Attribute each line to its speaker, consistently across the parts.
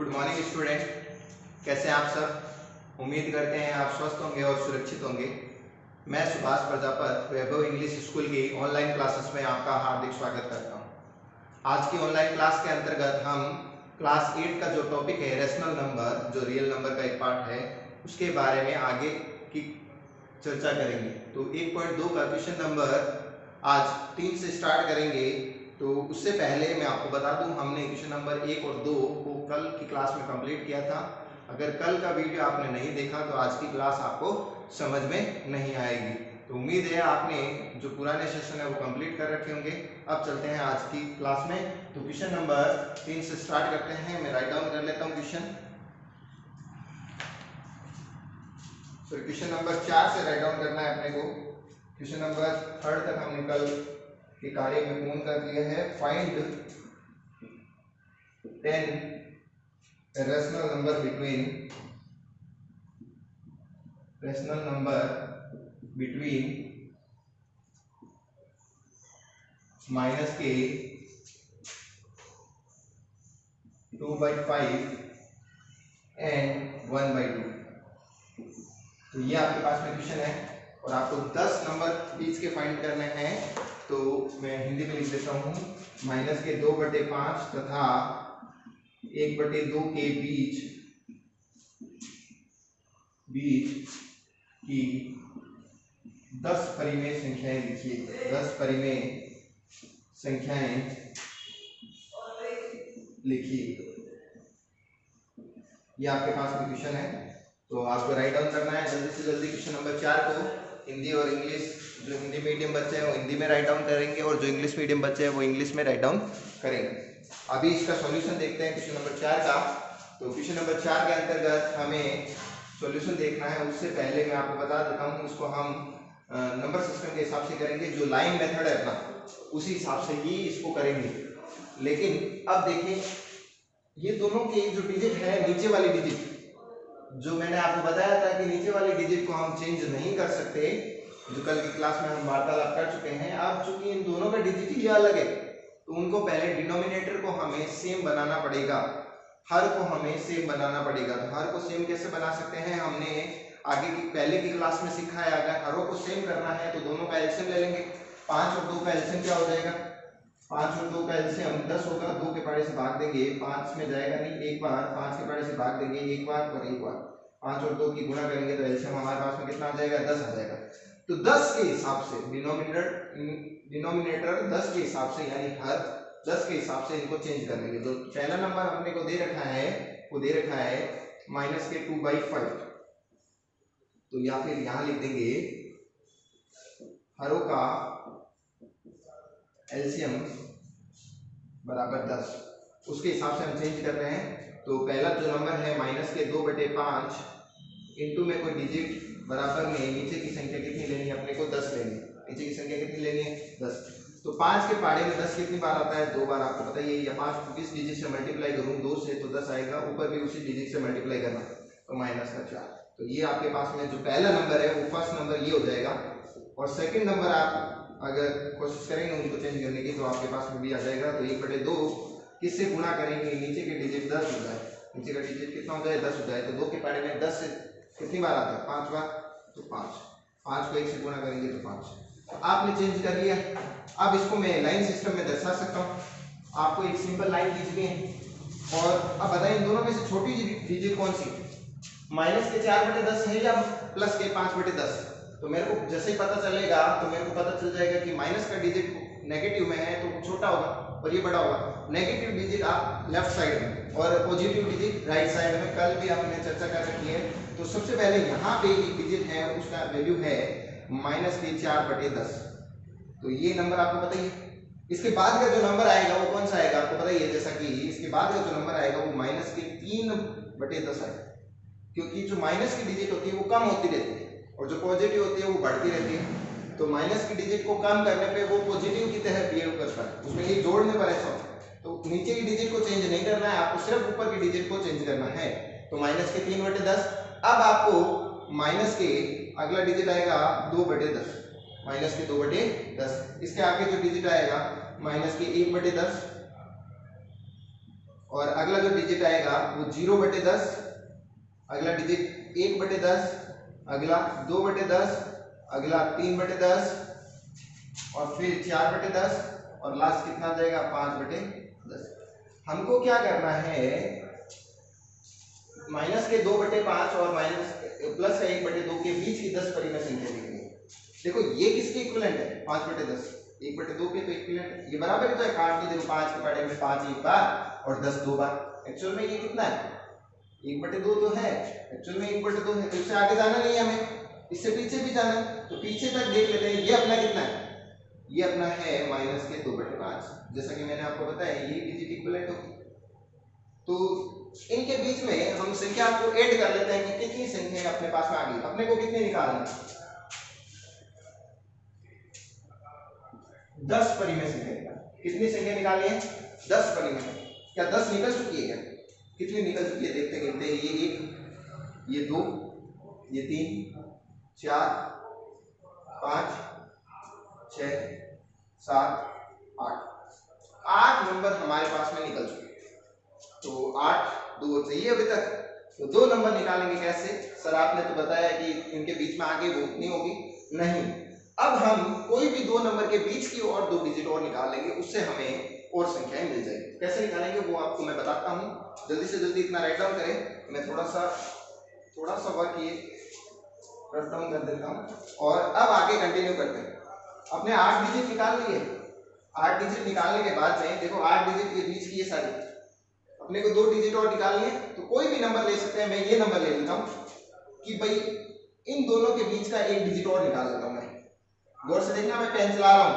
Speaker 1: Good morning student, कैसे हैं आप सब। उम्मीद करते हैं आप स्वस्थ होंगे और सुरक्षित होंगे। मैं सुभाष प्रजापत वैभव इंग्लिश स्कूल की ऑनलाइन क्लासेस में आपका हार्दिक स्वागत करता हूं। आज की ऑनलाइन क्लास के अंतर्गत हम क्लास 8 का जो टॉपिक है रेशनल नंबर, जो रियल नंबर का एक पार्ट है, उसके बारे में आगे की चर्चा करेंगे। तो 1.2 का क्वेश्चन नंबर आज 3 से स्टार्ट करेंगे। तो उससे पहले मैं आपको बता दूं, हमने क्वेश्चन नंबर 1 और 2 को कल की क्लास में कंप्लीट किया था। अगर कल का वीडियो आपने नहीं देखा तो आज की क्लास आपको समझ में नहीं आएगी। तो उम्मीद है आपने जो पुराने सेशन है वो कंप्लीट कर रखे होंगे। अब चलते हैं आज की क्लास में। तो क्वेश्चन नंबर 3 से स्टार्ट करते हैं। मैं राइट डाउन कर लेता हूँ क्वेश्चन। क्वेश्चन नंबर 4 से राइट डाउन करना है अपने को। क्वेश्चन नंबर 3 तक हमने कल के कार्य में पूर्ण कर लिया है। Find 10 rational number between minus के 2/5 एंड 1/2। तो ये आपके पास में क्वेश्चन है और आपको 10 नंबर बीच के फाइंड करने हैं। तो मैं हिंदी में लिख देता हूँ। माइनस के 2/5 तथा 1/2 के बीच की 10 परिमेय संख्याएं लिखिए। 10 परिमेय संख्याएं लिखिए। ये आपके पास में क्वेश्चन है, तो आपको राइट डाउन करना है जल्दी से जल्दी। क्वेश्चन नंबर 4 को हिंदी और इंग्लिश, जो हिंदी मीडियम बच्चे हैं वो हिंदी में राइट डाउन करेंगे और जो इंग्लिश मीडियम बच्चे हैं वो इंग्लिश में राइट डाउन करेंगे। अभी इसका सॉल्यूशन देखते हैं क्वेश्चन नंबर 4 का। तो क्वेश्चन नंबर 4 के अंतर्गत हमें सॉल्यूशन देखना है। उससे पहले मैं आपको बता देता हूँ, इसको हम नंबर सिस्टम के हिसाब से करेंगे। जो लाइन मेथड है अपना, उसी हिसाब से ही इसको करेंगे। लेकिन अब देखिए, ये दोनों के जो डिजिट है, नीचे वाली डिजिट जो मैंने आपको बताया था कि नीचे वाली डिजिट को हम चेंज नहीं कर सकते, जो कल की क्लास में हम वार्तालाप कर चुके हैं। अब चूंकि इन दोनों का डिजिट ही अलग है, तो उनको पहले डिनोमिनेटर को हमें सेम बनाना पड़ेगा, हर को हमें सेम बनाना पड़ेगा। तो हर को सेम कैसे बना सकते हैं, हमने आगे की पहले की क्लास में सीखा है। अगर हरों को सेम करना है तो दोनों का एलसीएम ले लेंगे। 5 और 2 का एलसीएम क्या हो जाएगा? 5 और 2 का एलसीएम 10 होगा। 2 के पहाड़े से भाग देंगे, 5 में जाएगा नहीं, एक बार 5 के पहाड़े से भाग देंगे, एक बार और एक बार। 5 और 2 की गुणा करेंगे तो एलसीएम हमारे पास में कितना आ जाएगा? 10 आ जाएगा। तो 10 के हिसाब से डिनोमिनेटर 10 के हिसाब से, यानी हर 10 के हिसाब से इनको चेंज कर लेंगे। तो पहला नंबर हमने को दे रखा है, वो दे रखा है माइनस के 2/5। तो या फिर यहां लिख देंगे हरों का एलसीएम बराबर 10। उसके हिसाब से हम चेंज कर रहे हैं। तो पहला जो नंबर है माइनस के 2/5 इंटू में कोई डिजिट बराबर में नीचे की संख्या कितनी लेनी है अपने को? 10 लेनी है। नीचे की संख्या कितनी लेनी है? 10। तो 5 के पहाड़े में 10 कितनी बार आता है? 2 बार। आपको पता ही है, या 5 को किस डिजिट से मल्टीप्लाई करूं? 2 से, तो 10 आएगा। ऊपर भी उसी डिजिट से मल्टीप्लाई करना, तो माइनस का 4। तो ये आपके पास में जो पहला नंबर है वो फर्स्ट नंबर ये हो जाएगा। और सेकंड नंबर आप अगर कोशिश करेंगे उनको चेंज करने की तो आपके पास में भी आ जाएगा। तो 1/2 किससे गुणा करेंगे? नीचे के डिजिट 10 हो जाए, नीचे का डिजिट कितना हो जाए? 10 हो जाए। तो 2 के पहाड़े में 10 से कितनी बार आता है? 5 बार। तो 5 को 1 से गुणा करेंगे तो 5। तो आपने चेंज कर लिया। अब इसको मैं लाइन सिस्टम में दर्शा सकता हूँ। आपको एक सिंपल लाइन खींचनी है और अब बताइए इन दोनों में से छोटी डिजिट कौन सी? माइनस के 4/10 है या प्लस के 5/10? तो मेरे को जैसे ही पता चलेगा तो मेरे को पता चल जाएगा कि माइनस का डिजिट नेगेटिव में है तो छोटा होगा और ये बड़ा होगा। नेगेटिव डिजिट आप लेफ्ट साइड में और पॉजिटिव डिजिट राइट साइड में। कल भी आपने चर्चा कर रखी है। तो सबसे पहले यहाँ पे एक डिजिट है, उसका वैल्यू है माइनस के 4/10। तो ये नंबर आपको पता ही है। इसके बाद का जो नंबर आएगा वो कौन सा आएगा आपको पता ही है। जैसा कि इसके बाद का जो नंबर आएगा वो माइनस के 3/10 आएगा, क्योंकि जो माइनस की डिजिट होती है वो कम होती रहती है और जो पॉजिटिव होती है वो बढ़ती रहती है। तो माइनस की डिजिट को कम करने पे वो पॉजिटिव की तरह बिहेव करता है, उसमें ये जोड़ने पर ऐसा होता है। तो नीचे की डिजिट को चेंज नहीं करना है आपको, सिर्फ ऊपर की डिजिट को चेंज करना है। तो माइनस के 3/10। अब आपको माइनस के अगला डिजिट आएगा 2/10, माइनस के 2/10। इसके आगे जो डिजिट आएगा माइनस के 1/10 और अगला जो डिजिट आएगा वो 0/10, अगला डिजिट 1/10, अगला 2/10, अगला 3/10 और फिर 4/10 और लास्ट कितना आ जाएगा 5/10। हमको क्या करना है, माइनस के 2/5 और माइनस प्लस का 1/2 के बीच की 10 परिमेय संख्या लिखनी है। देखो ये किसके इक्विवेलेंट है, 5/10, 1/2 के तो इक्विवेलेंट है, ये बराबर ही तो है। काट के देखो 5 के पढ़े में 5 एक बार और 10 दो बार, एक्चुअल में ये कितना है 1/2 तो है, एक्चुअल में 1/2 है। तो इससे आगे जाना नहीं है हमें, इससे पीछे भी जाना है, तो पीछे तक देख लेते हैं। ये अपना कितना है, ये अपना है माइनस के 2/5, जैसा कि मैंने आपको बताया ये डिजिट इक्विवेलेंट होगी। तो इनके बीच में हम संख्या को ऐड कर लेते हैं कि कितनी संख्या अपने पास में आ गई। अपने को कितने निकालना, 10 परिमेय संख्या। कितनी संख्या निकाली है, 10 परिमेय। क्या 10 निकल चुकी है, क्या कितनी निकल चुकी है देखते गिनते, ये 1, ये 2, ये 3, 4, 5, 6, 7, 8 नंबर हमारे पास में निकल चुके हैं। तो 8 2 चाहिए अभी तक, तो 2 नंबर निकालेंगे कैसे। सर आपने तो बताया कि इनके बीच में आगे वो नहीं होगी, नहीं। अब हम कोई भी 2 नंबर के बीच की और 2 डिजिट और निकाल लेंगे, उससे हमें और संख्याएं मिल जाएगी। कैसे निकालेंगे वो आपको मैं बताता हूँ। जल्दी से जल्दी इतना राइट डाउन करें, मैं थोड़ा सा वर्क ये रट डाउन कर देता हूँ और अब आगे कंटिन्यू करते हैं। अपने 8 डिजिट निकाल लिए, 8 डिजिट निकालने के बाद में देखो 8 डिजिट के बीच की ये सारी, अपने को 2 डिजिट और निकालनी है। तो कोई भी नंबर ले सकते हैं, मैं ये नंबर ले लेता हूँ कि भाई इन दोनों के बीच का एक डिजिट और निकाल लेता हूँ। मैं गौर से देखना, मैं पेन चला रहा हूँ,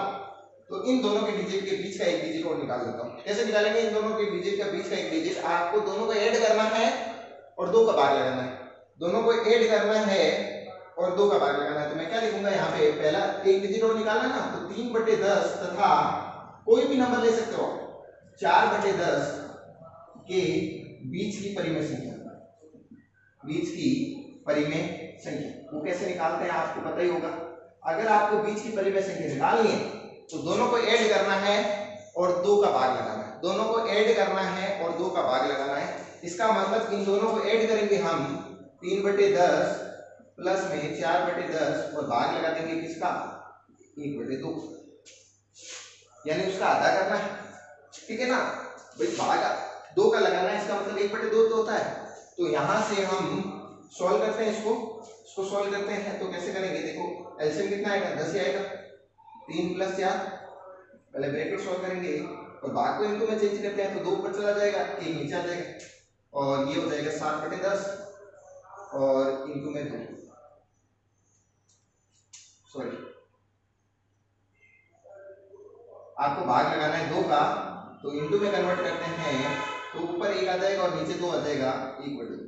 Speaker 1: तो इन दोनों के डिजिट के बीच का एक डिजिट और निकाल लेता हूँ। कैसे निकालेंगे, इन दोनों के डिजिट का बीच का एक डिजिट, आपको दोनों को ऐड करना है और 2 का भाग लगाना है। दोनों को ऐड करना है और 2 का भाग लगाना है। तो मैं क्या लिखूंगा यहाँ पे, पहला एक डिजिट और निकालना ना, तो 3/10 तथा कोई भी नंबर ले सकते हो 4/10 के बीच की परिमेय संख्या, बीच की परिमेय संख्या वो कैसे निकालते हैं आपको पता ही होगा। अगर आपको बीच की परिमेय संख्या निकालनी है तो दोनों को ऐड करना है और 2 का भाग लगाना है। दोनों को ऐड करना है और 2 का भाग लगाना है। इसका मतलब इन दोनों को ऐड करेंगे हम 3/10 प्लस में 4/10 और भाग लगा देंगे किसका, 1/2, यानी उसका आधा करना है। ठीक है ना भाई, भाग 2 का लगाना है, इसका मतलब 1/2 तो होता है। तो यहां से हम सॉल्व करते हैं, इसको सॉल्व करते हैं। तो कैसे करेंगे, देखो एलसीएम कितना आएगा, 10 ही आएगा। 3 + 4, पहले ब्रैकेट सॉल्व करेंगे और भाग को इनको में चेंज करते हैं, तो 2 ऊपर चला जाएगा, 1 नीचे आ जाएगा और ये हो जाएगा 7/10 और इनको में 2, सॉरी आपको भाग लगाना है 2 का, तो इनटू में कन्वर्ट करते हैं, तो ऊपर 1 आ जाएगा और नीचे 2 आ जाएगा, 1/2।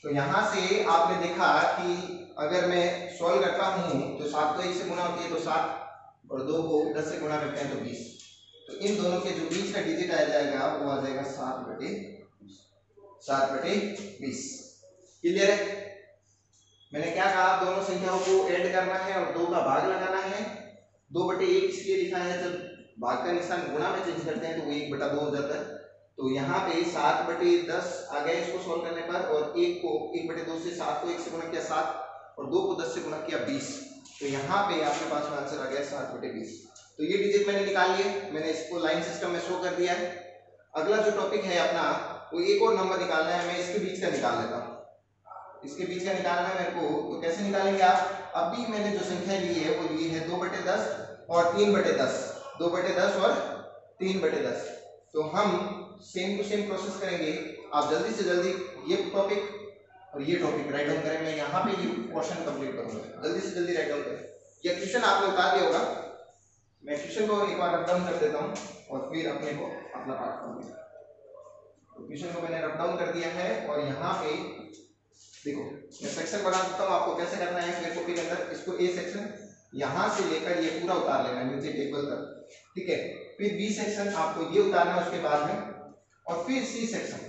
Speaker 1: तो यहां से आपने देखा कि अगर मैं सॉल्व करता हूं तो 7 को 1 से गुणा होती है, तो 7 और 2 को 10 से गुणा करते हैं तो 20। तो इन दोनों के जो बीच का डिजिट आ जाएगा वो आ जाएगा 7/20। क्लियर है। मैंने क्या कहा, दोनों संख्याओं को ऐड करना है और 2 का भाग लगाना है। 2/1 इसलिए लिखा है, जब भाग का निशान गुणा में चेंज करते हैं तो वो 1/2 हो जाता है। तो यहाँ पे 7/10 आ गया इसको सोल्व करने पर, और 1 को 1/2 से 7 को 1 से गुणा किया 7 और 2 को 10 से गुणा किया 20। तो यहाँ पे आपके पास में आंसर आ गया 7/20। तो ये डिजिट मैंने निकाल लिए, मैंने इसको लाइन सिस्टम में शो कर दिया है। अगला जो टॉपिक है अपना, वो एक और नंबर निकालना है। मैं इसके बीच का निकाल लेता हूँ, इसके बीच का निकालना है मेरे को। तो कैसे निकालेंगे आप, अभी मैंने जो संख्या ली है वो ली है 2/10 और 3/10, 2/10 और 3/10। तो हम सेम टू सेम प्रोसेस करेंगे। आप जल्दी से जल्दी ये टॉपिक और ये टॉपिक राइट डाउन करें। मैं यहाँ पे ये पोर्शन कंप्लीट करूंगा, जल्दी से जल्दी राइट डाउन करें। ये क्वेश्चन आपने उतार दिया होगा, मैं क्वेश्चन को एक बार रट डाउन कर देता हूँ और फिर अपने को अपना पार्ट करूंगा। तो क्वेश्चन को मैंने रट डाउन कर दिया है और यहाँ पे देखो मैं सेक्शन बना देता हूँ आपको कैसे करना है। फिर कॉपी के अंदर इसको ए सेक्शन यहाँ से लेकर ये पूरा उतार लेना नीचे टेबल तक, ठीक है। फिर बी सेक्शन आपको ये उतारना है उसके बाद में, और फिर सी सेक्शन,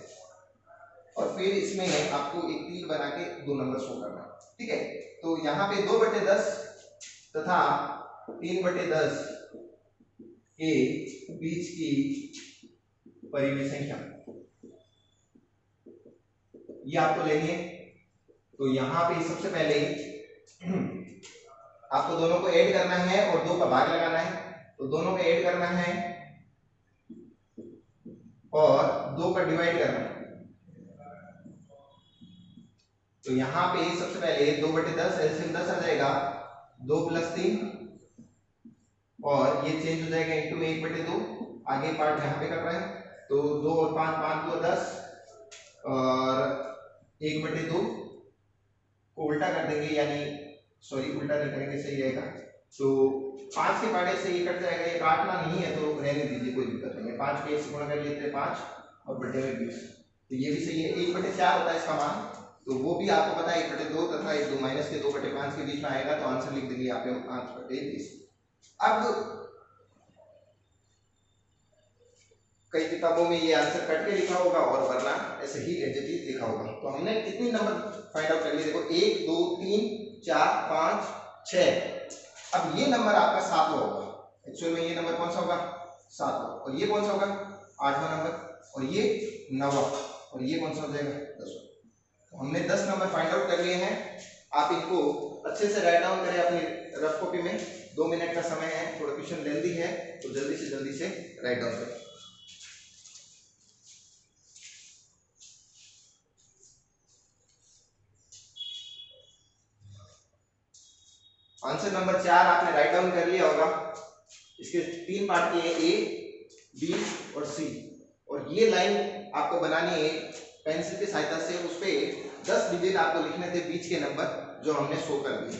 Speaker 1: और फिर इसमें आपको एक तीर बना के 2 नंबर शो करना, ठीक है। तो यहाँ पे 2/10 तथा 3/10 के बीच की परिमेय संख्या, ये आपको लेनी है। तो यहाँ पे सबसे पहले आपको दोनों को ऐड करना है और 2 का भाग लगाना है। तो दोनों को ऐड करना है और 2 का डिवाइड करना है। तो यहाँ पे सबसे पहले 2/10 एलसीएम 10 आ जाएगा, 2 + 3 और ये चेंज हो जाएगा इंटू 1/2। आगे पार्ट यहाँ पे कर रहे हैं तो 2 और 5 5 2 10 और 1/2 को उल्टा कर देंगे, यानी सॉरी उल्टा नहीं करेंगे, सही रहेगा। तो 5 के पार्ट से ये कट जाएगा, ये काटना नहीं है तो रहने दीजिए, कोई दिक्कत नहीं है। 5 के 1 से गुणा कर लेते हैं 5 और बटे में 20, तो ये भी सही है। 1/4 होता है इसका मान, तो वो भी आपको पता है 1/2 तथा 2 माइनस के 2/5 के बीच में आएगा, तो आंसर लिख देंगे आप 5/20। अब कई किताबों में ये आंसर कट के लिखा होगा और वरना ऐसे ही एज इट इज लिखा होगा। तो हमने कितनी नंबर फाइंड आउट कर लिए, देखो 1 2 3 4 5 6। अब ये नंबर आपका 7वां होगा। एक्चुअल में ये नंबर कौन सा होगा, 7वां, और ये कौन सा होगा, 8वां नंबर, और ये 9वां, और ये कौन सा हो जाएगा, 10वां। तो हमने 10 नंबर फाइंड आउट कर लिए हैं। आप इनको अच्छे से राइट डाउन करें अपनी रफ कॉपी में। 2 मिनट का समय है, थोड़ा क्वेश्चन लेंदी है, तो जल्दी से राइट डाउन करें। आंसर नंबर 4 आपने राइट डाउन कर लिया होगा। इसके 3 पार्ट किए, ए बी और सी, और ये लाइन आपको बनानी है पेंसिल की सहायता से। उस पे 10 डिजिट आपको लिखने थे बीच के नंबर, जो हमने शो कर दिए,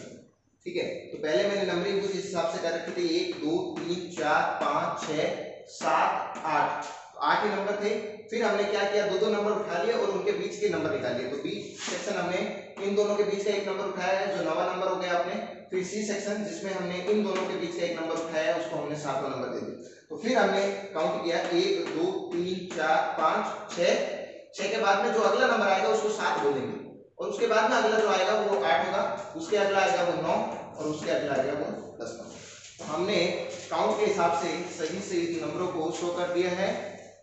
Speaker 1: ठीक है। तो पहले मैंने नंबरिंग कुछ इस हिसाब से कर रखी थी, 1 2 3 4 5 6 7 8, 8 ही नंबर थे। फिर हमने क्या किया, 2 नंबर उठा लिए और उनके बीच के नंबर निकाल लिए। तो बी सेक्शन हमने इन दोनों के बीच का एक नंबर उठाया है, जो 9वां नंबर हो गया आपने। फिर सी सेक्शन, जिसमें हमने इन दोनों के बीच का एक नंबर उठाया है, उसको हमने 7वां नंबर दे दिया। तो फिर हमने काउंट किया 1 2 3 4 5 6 के बाद में जो अगला नंबर आएगा उसको 7 बोलेंगे, और उसके बाद में अगला जो आएगा वो 8 होगा, उसके अगला आएगा वो 9, और उसके अगला आएगा वो 10 नंबर। तो हमने काउंट के हिसाब से सही से इन नंबरों को शो कर दिया है।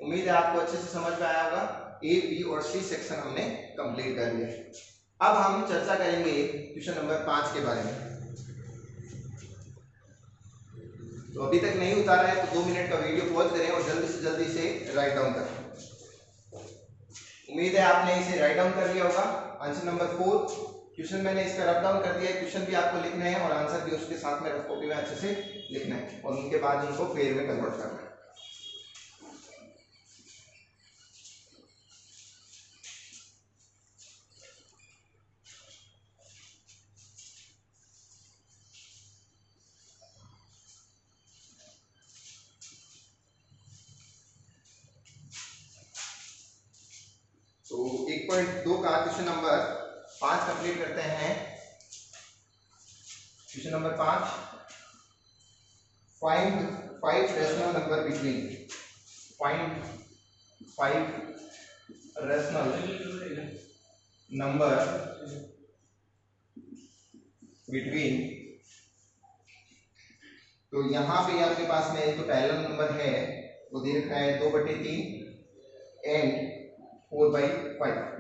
Speaker 1: उम्मीद है आपको अच्छे से समझ में आया होगा। ए बी और सी सेक्शन हमने कंप्लीट कर लिया। अब हम चर्चा करेंगे क्वेश्चन नंबर 5 के बारे में। तो अभी तक नहीं उतारा है तो 2 मिनट का वीडियो पॉज करें और जल्दी से राइट डाउन करें। उम्मीद है आपने इसे राइट डाउन कर लिया होगा। आंसर नंबर 4 क्वेश्चन मैंने इसका रफ डाउन कर दिया है। क्वेश्चन भी आपको लिखना है और आंसर भी उसके साथ में रफ कॉपी में अच्छे से लिखना है, और उनके बाद उनको पेयर में कन्वर्ट करना है। तो 1.2 का क्वेश्चन नंबर 5 कंप्लीट करते हैं। Question number 5, find 5 rational number between, find 5 rational number between. तो यहाँ पे आपके पास में तो पहला नंबर है वो दे रखा है 2/3 एंड 4/5,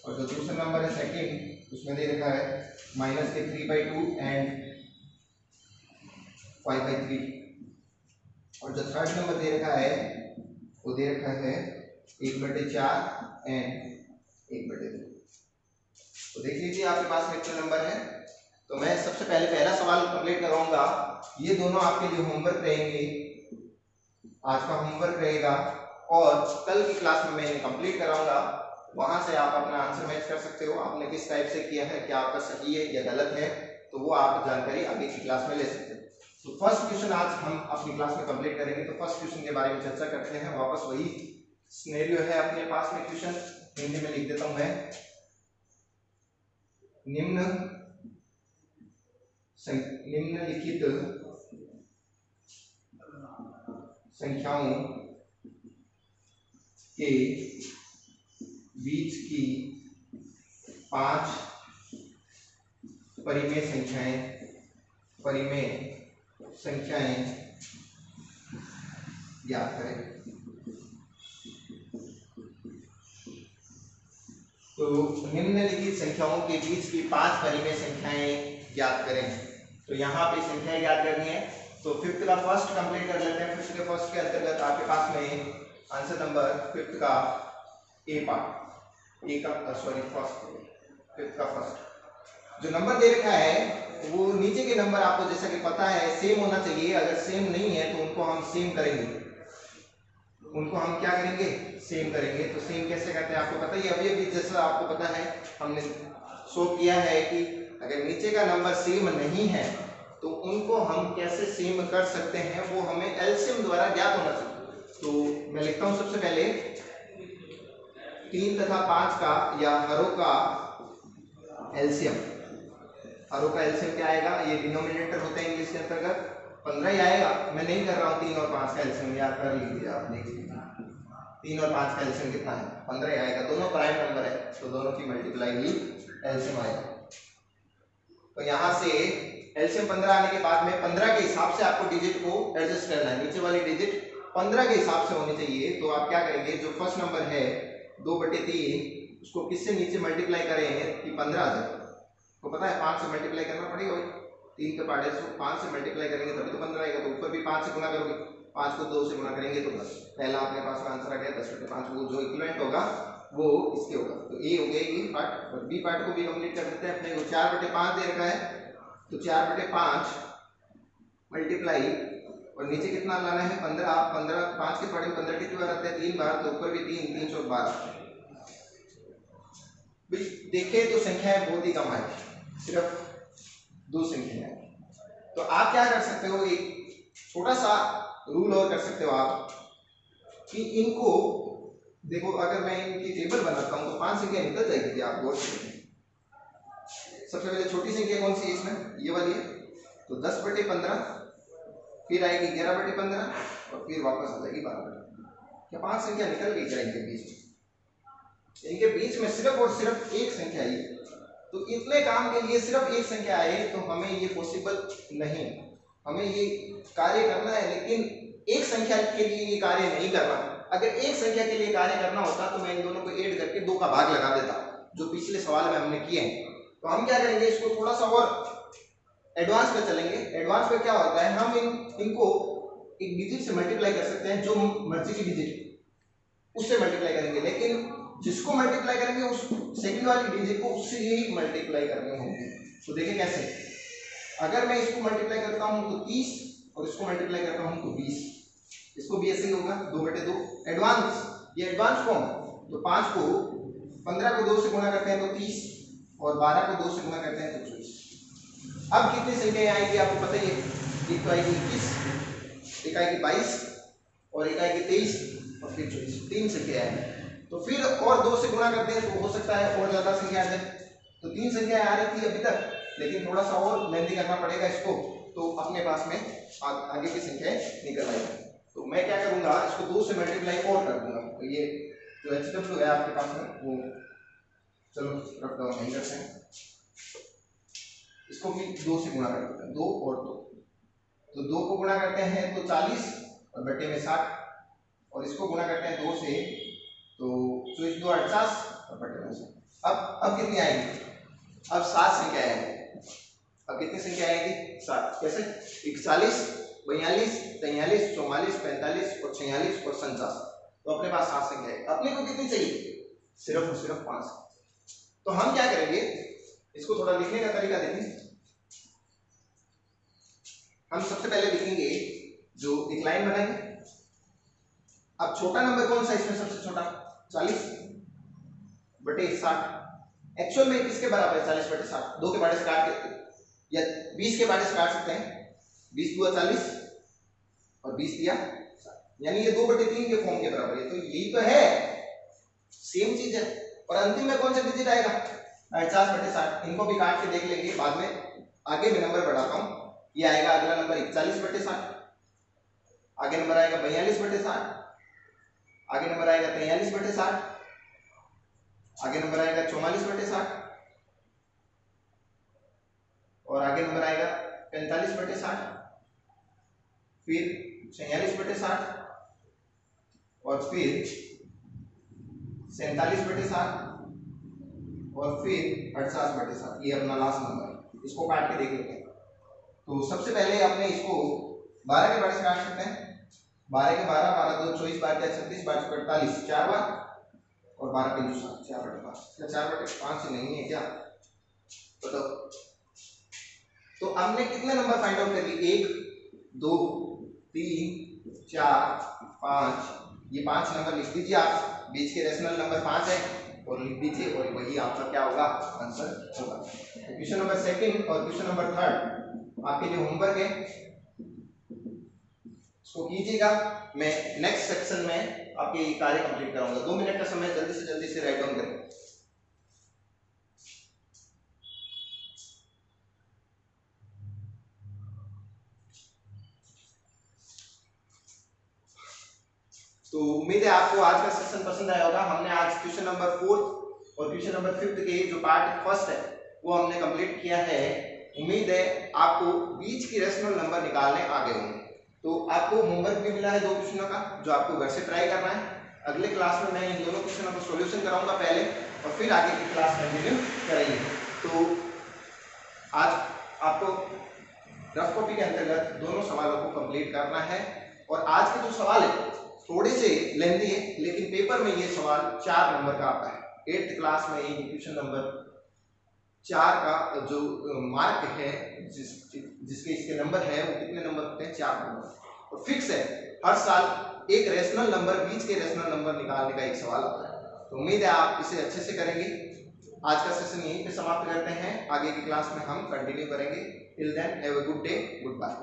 Speaker 1: और जो दूसरा नंबर है सेकंड, उसमें दे रखा है -3/2 एंड 5/3, और जो थर्ड नंबर दे रखा है वो दे रखा है 1/4 एंड 1/2। तो देख लीजिए आपके पास में कितने नंबर है। तो मैं सबसे पहले पहला सवाल कंप्लीट कराऊंगा। ये दोनों आपके लिए होमवर्क रहेंगे, आज का होमवर्क रहेगा, और कल की क्लास में मैं इन्हें कंप्लीट कराऊंगा। वहां से आप अपना आंसर मैच कर सकते हो, आपने किस टाइप से किया है, क्या आपका सही है या गलत है, तो वो आप जानकारी आगे की क्लास में ले सकते हो। तो फर्स्ट क्वेश्चन आज हम अपनी क्लास में कंप्लीट करेंगे। तो फर्स्ट क्वेश्चन के बारे में चर्चा करते हैं। वापस वही सिनेरियो है अपने पास में। क्वेश्चन हिंदी में लिख देता हूं मैं। निम्नलिखित संख्याओं के बीच की 5 परिमेय संख्याएं ज्ञात करें। तो निम्नलिखित संख्याओं के बीच की 5 परिमेय संख्याएं ज्ञात करें। तो यहाँ पे संख्याएं ज्ञात करनी है। तो फिफ्थ का फर्स्ट कंप्लीट कर लेते हैं। फिफ्थ के फर्स्ट के अंतर्गत आपके पास में आंसर नंबर फिफ्थ का ए पार्ट, ए का सॉरी फर्स्ट, फिफ्थ का फर्स्ट जो नंबर दे रखा है वो नीचे के नंबर आपको जैसा कि पता है सेम होना चाहिए। अगर सेम नहीं है तो उनको हम सेम करेंगे, उनको हम क्या करेंगे, सेम करेंगे। तो सेम कैसे करते हैं आपको पता ही, अभी अभी जैसा आपको पता है हमने शो किया है कि अगर नीचे का नंबर सेम नहीं है तो उनको हम कैसे सेम कर सकते हैं, वो हमें एलसीएम द्वारा ज्ञात होना चाहिए। तो मैं लिखता हूं सबसे पहले 3 तथा 5 का या हरों का एलसीएम। हरों का एलसीएम क्या आएगा, ये डिनोमिनेटर होता है इंग्लिश के अंतर्गत 15 ही आएगा। मैं नहीं कर रहा हूँ 3 और 5 का एलसीएम, याद कर लीजिए, आप देख लीजिए 3 और 5 का एलसीएम कितना है, 15 ही आएगा। दोनों प्राइम नंबर है तो दोनों की मल्टीप्लाई ही एलसीएम आएगा। तो यहाँ से एलसीएम 15 आने के बाद में 15 के हिसाब से आपको डिजिट को एडजस्ट करना है। नीचे वाली डिजिट 15 के हिसाब से होनी चाहिए। तो आप क्या करेंगे, जो फर्स्ट नंबर है 2/3 उसको किससे नीचे मल्टीप्लाई करेंगे कि 15 से, तो पता है 5 से मल्टीप्लाई करना पड़ेगा भाई। 3 के पार्ट है 5 से मल्टीप्लाई करेंगे तभी तो 15 आएगा। तो ऊपर भी 5 से गुना करोगे, 5 को 2 से गुना करेंगे तो 10। पहला अपने पास में आंसर आ गया 10/5। वो जो इक्विवेलेंट होगा वो इसके होगा। तो ए हो गया ये पार्ट, और बी पार्ट को भी कंप्लीट कर देते हैं। अपने को 4/5 दे रखा है तो 4/5 मल्टीप्लाई, और नीचे कितना लाना है 15। आप 15 5 के पड़े 15 कितनी बार आते हैं, 3 बार। तो ऊपर भी 3, 3 चौक 12। देखें तो संख्याएं बहुत ही कम है, सिर्फ 2 संख्याएं। तो आप क्या कर सकते हो, एक छोटा सा रूल और कर सकते हो आप कि इनको देखो, अगर मैं इनकी टेबल बनाता हूं तो 5 संख्या निकल जाएगी। आप गौर करें, सबसे पहले छोटी संख्या कौन सी है इसमें, ये वाली है। तो 10/15, फिर आएगी 11/15 और फिर वापस आ जाएगी 12/15। क्या 5 संख्या निकल गई क्या इनके बीच में? इनके बीच में सिर्फ और सिर्फ एक संख्या आई। तो इतने काम के लिए सिर्फ एक संख्या आए तो हमें ये पॉसिबल नहीं। हमें ये कार्य करना है लेकिन एक संख्या के लिए ये कार्य नहीं करना। अगर एक संख्या के लिए कार्य करना होता तो मैं इन दोनों को ऐड करके 2 का भाग लगा देता, जो पिछले सवाल में हमने किए हैं। तो हम क्या करेंगे, इसको थोड़ा सा और एडवांस पे चलेंगे। एडवांस पे क्या होता है, हम इनको एक डिजिट से मल्टीप्लाई कर सकते हैं, जो मर्जी की डिजिट उससे मल्टीप्लाई करेंगे, लेकिन जिसको मल्टीप्लाई करेंगे उस सेकंड वाली डिजिट को उससे ही मल्टीप्लाई करनी होगी। तो देखिए कैसे, अगर मैं इसको मल्टीप्लाई करता हूं तो 30 और इसको मल्टीप्लाई करता हूं तो 20, इसको भी ऐसे ही होगा 2/2 एडवांस। ये एडवांस फॉर्म। तो 5 को 15 को 2 से गुणा करते हैं तो 30 और 12 को 2 से गुणा करते हैं तो 24। अब कितनी संख्याएं आएगी आपको पता ही है, एक तो आएगी 21, एक आएगी 22 और एक आएगी 23 और फिर 24। 3 संख्याएं आएंगी। तो फिर और 2 से गुणा करते हैं तो हो सकता है और ज्यादा संख्या आ जाए। तो 3 संख्याएं आ रही थी अभी तक, लेकिन थोड़ा सा और लेंथी करना पड़ेगा इसको, तो अपने पास में आगे की संख्याएं निकल आएगी। तो मैं क्या करूंगा, इसको 2 से मल्टीप्लाई और कर दूंगा। तो ये जो HW है आपके पास में वो, चलो रख दो, नहीं करते हैं, इसको भी 2 से गुणा कर देते हैं, 2 और 2। तो 2 को गुणा करते हैं तो 40 और बटे में 60, और इसको गुणा करते हैं 2 से तो 24 2 48 और बटे में 60। अब कितनी आएगी, अब 7 संख्या आएगी। अब कितनी संख्या आएगी, 7। कैसे, 41 42 43 44 45 और 46 और 47। तो अपने पास 7 संख्या है। अपने को कितनी चाहिए, सिर्फ और सिर्फ 5। तो हम क्या करेंगे, इसको थोड़ा लिखने का तरीका देखें। हम सबसे पहले लिखेंगे, जो एक लाइन बनाएंगे। अब छोटा नंबर कौन सा इसमें सबसे छोटा, 40/60। एक्चुअल में किसके बराबर है 40/60? 2 के बारे से काट के या 20 के बारे से काट सकते हैं। 20 दूआ 40 और 20 दिया 60, यानी ये 2/3 के फॉर्म के बराबर है। तो यही तो है, सेम चीज है। और अंतिम में कौन सा डिजिट आएगा, 48/60। इनको भी काट के देख लेंगे बाद में, आगे मैं नंबर बढ़ाता हूं। ये आएगा अगला नंबर 41/60, आगे नंबर आएगा 42/60, आगे नंबर आएगा 43/60, आगे नंबर आएगा 44/60 और आगे नंबर आएगा 45/60, फिर 46/60 और फिर 47/60 और फिर 68/7, ये अपना लास्ट नंबर है। इसको काट के देख लेते हैं। तो सबसे पहले अपने इसको 12 के 12 से काट सकते हैं। 12 के 12, 12 2 24, 12 36, 12 48, 4 बार, और 12 5 7, 4/5। क्या 4/5 से नहीं है क्या? बताओ। तो हमने कितने नंबर फाइंड आउट कर लिए? 1 2 3 4 5, ये 5 नंबर लिख दीजिए आप। बीच के रेशनल नंबर 5 है और लिख दीजिए, और वही आपका क्या होगा? आंसर होगा। क्वेश्चन नंबर सेकंड और क्वेश्चन नंबर थर्ड आपके लिए होमवर्क है, इसको कीजिएगा। मैं नेक्स्ट सेक्शन में आपके कार्य कंप्लीट कराऊंगा। 2 मिनट का समय, जल्दी से राइट डाउन करें। तो उम्मीद है आपको आज का सेशन पसंद आया होगा। हमने आज क्वेश्चन नंबर 4 और क्वेश्चन नंबर 5 के जो पार्ट फर्स्ट है वो हमने कंप्लीट किया है। उम्मीद है आपको बीच की रेशनल नंबर निकालने आ गए होंगे। तो आपको होमवर्क भी मिला है 2 क्वेश्चनों का, जो आपको घर से ट्राई करना है। अगले क्लास में मैं इन दोनों क्वेश्चनों का सॉल्यूशन कराऊंगा पहले, और फिर आगे की क्लास कंटिन्यू करेंगे। तो आज आपको रफ कॉपी के अंतर्गत दोनों सवालों को कंप्लीट करना है। और आज के जो सवाल है थोड़े से लेंथी है, लेकिन पेपर में ये सवाल 4 नंबर का आता है। 8th क्लास में ये क्वेश्चन नंबर 4 का जो मार्क है, जिसके इसके नंबर है, वो कितने नंबर होते हैं? 4 नंबर। और फिक्स है, हर साल एक रेशनल नंबर, बीच के रेशनल नंबर निकालने का एक सवाल आता है। तो उम्मीद है आप इसे अच्छे से करेंगे। आज का सेशन यहीं पे समाप्त करते हैं, आगे की क्लास में हम कंटिन्यू करेंगे। Till then have a good day, good bye.